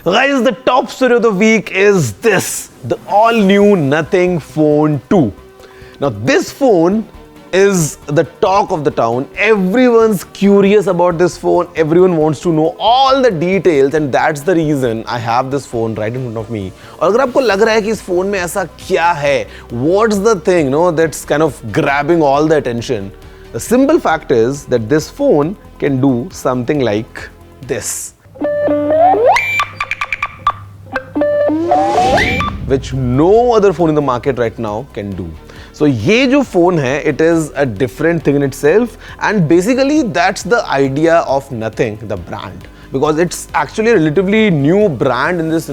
Guys, the top story of the week is this, the all new Nothing Phone 2. Now this phone is the talk of the town. Everyone's curious about this phone. Everyone wants to know all the details, and that's the reason I have this phone right in front of me. और अगर आपको लग रहा है कि इस phone में ऐसा क्या है, what's the thing, that's kind of grabbing all the attention? The simple fact is that this phone can do something like this, which no other phone in the market right now can do. So ये जो phone है, it is a different thing in itself, and basically that's the idea of Nothing, the brand, because it's actually a relatively new brand in this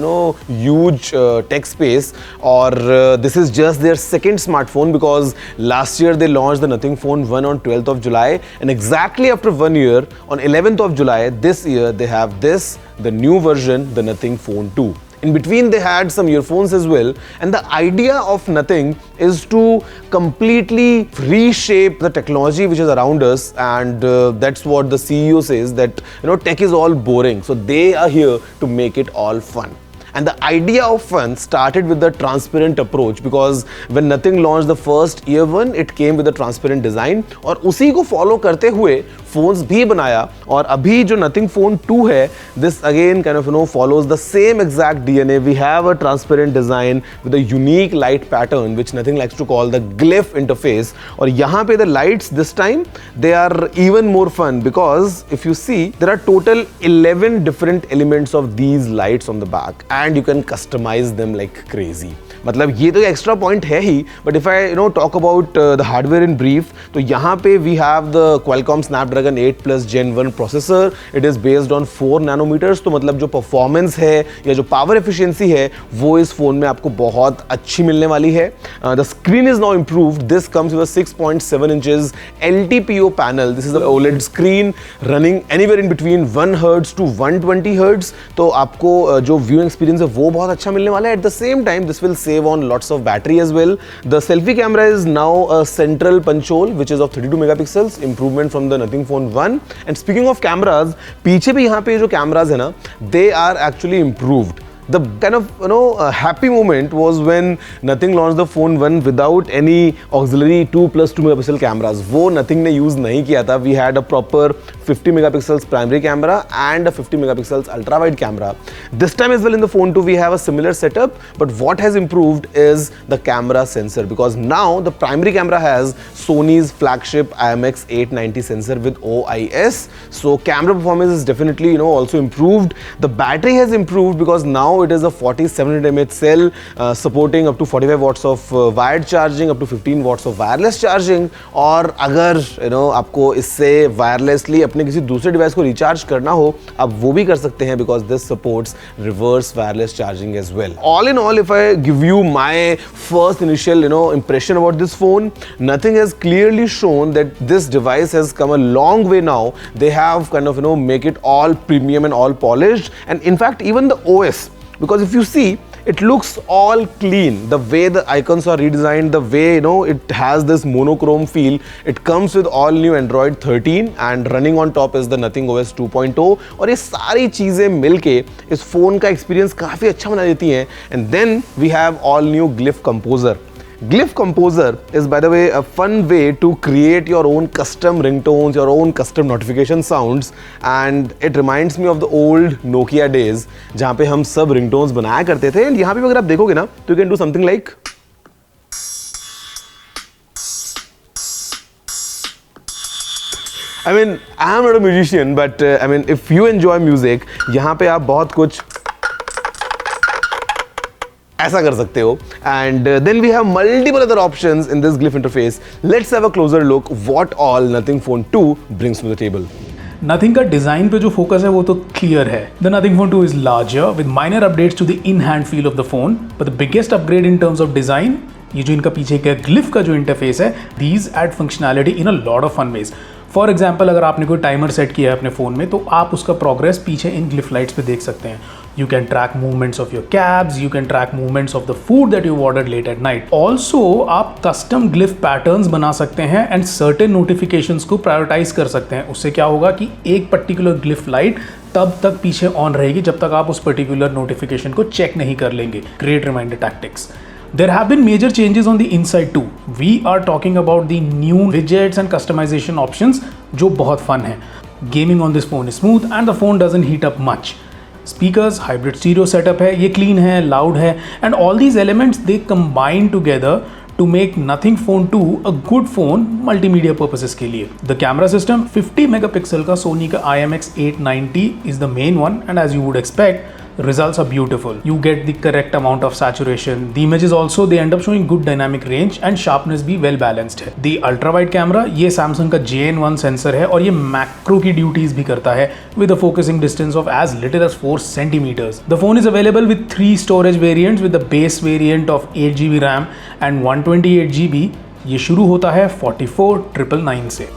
huge tech space. Or this is just their second smartphone, because last year they launched the Nothing Phone 1 on 12th of July, and exactly after 1 year on 11th of July this year they have this, the new version, the Nothing Phone 2. In between they had some earphones as well, and the idea of Nothing is to completely reshape the technology which is around us, and that's what the CEO says, that tech is all boring, so they are here to make it all fun. And the idea of fun started with the transparent approach, because when Nothing launched the first year one, it came with a transparent design, और उसी को follow करते हुए phones भी बनाया. और अभी जो Nothing Phone 2 है, this again kind of follows the same exact DNA. We have a transparent design with a unique light pattern which Nothing likes to call the glyph interface. और यहाँ पे the lights this time, they are even more fun, because if you see, there are total 11 different elements of these lights on the back, and you can customize them like crazy. मतलब ये तो extra point है ही, but if I talk about the hardware in brief, तो यहाँ पे we have the Qualcomm Snapdragon 8+ Gen 1 processor. It is based on 4 nanometers, तो मतलब जो परफॉर्मेंस है या जो पावर एफिशिएंसी है वो इस फोन में आपको बहुत अच्छी मिलने वाली है. The screen is now improved. This comes with 6.7 inches LTPO panel. This is a OLED screen running anywhere in between 1 Hz to 120 Hz. तो आपको जो व्यूइंग एक्सपीरियंस है वो बहुत अच्छा मिलने वाला है. At the same time this will save on lots of battery as well. The selfie camera is now a central punch hole which is of 32 megapixels, improvement from the Nothing Phone 1. And speaking of cameras, पीछे भी यहाँ पे जो cameras है ना, they are actually improved. The kind of happy moment was when Nothing launched the Phone 1 without any auxiliary 2+2 megapixel cameras. वो Nothing ने use नहीं किया था. We had a proper 50 megapixels primary camera and a 50 megapixels ultra wide camera. This time as well in the Phone 2 we have a similar setup, but what has improved is the camera sensor, because now the primary camera has Sony's flagship IMX890 sensor with OIS. So camera performance is definitely also improved. The battery has improved because now it is a 4700 mAh cell supporting up to 45 watts of wired charging, up to 15 watts of wireless charging. और अगर आपको इससे wirelessly अपने किसी दूसरे device को recharge करना हो, आप वो भी कर सकते हैं, because this supports reverse wireless charging as well. All in all, if I give you my first initial impression about this phone, Nothing has clearly shown that this device has come a long way now. They have kind of make it all premium and all polished, and in fact even the OS, because if you see, it looks all clean. The way the icons are redesigned, the way it has this monochrome feel. It comes with all new Android 13 and running on top is the Nothing OS 2.0. और ये सारी चीजें मिलके इस phone का experience काफी अच्छा बना देती हैं. And then we have all new Glyph Composer. Glyph Composer is, by the way, a fun way to create your own custom ringtones, your own custom notification sounds, and it reminds me of the old Nokia days जहाँ पे हम सब ringtones बनाया करते थे. And यहाँ पे अगर आप देखोगे ना, तो you can do something like I mean, I am not a musician, but I mean, if you enjoy music, यहाँ पे आप बहुत कुछ ऐसा कर सकते हो. And then we have multiple other options in this Glyph interface. Let's have a closer look what all Nothing Phone 2 brings to the table. Nothing का डिजाइन पे जो फोकस है वो तो क्लियर है. The Nothing Phone 2 is larger with minor updates to the in-hand feel of the phone, but the biggest upgrade in terms of design, ये जो इनका पीछे का ग्लिफ का जो इंटरफेस है, these add functionality in a lot of fun ways. For example, अगर आपने कोई टाइमर सेट किया है अपने फ़ोन में, तो आप उसका प्रोग्रेस पीछे इन ग्लिफ लाइट्स पे देख सकते हैं. You can track movements of your cabs, you can track movements of the food that you've ordered late at night. Also, आप custom glyph patterns बना सकते हैं and certain notifications को prioritize कर सकते हैं. उससे क्या होगा कि एक particular glyph light तब तक पीछे ऑन रहेगी जब तक आप उस पर्टिकुलर नोटिफिकेशन को चेक नहीं कर लेंगे. Great reminder tactics. There have been major changes on the inside too. We are talking about the new widgets and customization options जो बहुत fun है. Gaming on this phone is smooth and the phone doesn't heat up much. Speakers, hybrid stereo setup है, ये clean है, loud है, and all these elements they combine together to make Nothing Phone 2 a good phone multimedia purposes के लिए. The camera system 50 megapixel का Sony का IMX890 is the main one, and as you would expect, results are beautiful. You get the correct amount of saturation. The images also they end up showing good dynamic range and sharpness भी well balanced है. The ultra wide camera ये Samsung का JN1 sensor है और ये macro की duties भी करता है with a focusing distance of as little as 4 centimeters. The phone is available with 3 storage variants with the base variant of 8GB RAM and 128GB. ये शुरू होता है 44,999 से.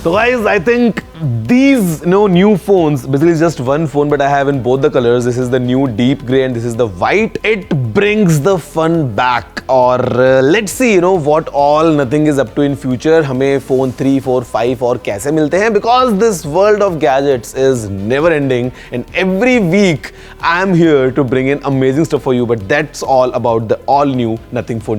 So guys, I think these new phones, basically just one phone, but I have in both the colors. This is the new deep gray and this is the white. It brings the fun back. Or let's see, what all Nothing is up to in future. हमें phone 3, 4, 5 और कैसे मिलते हैं? Because this world of gadgets is never ending, and every week I am here to bring in amazing stuff for you. But that's all about the all new Nothing Phone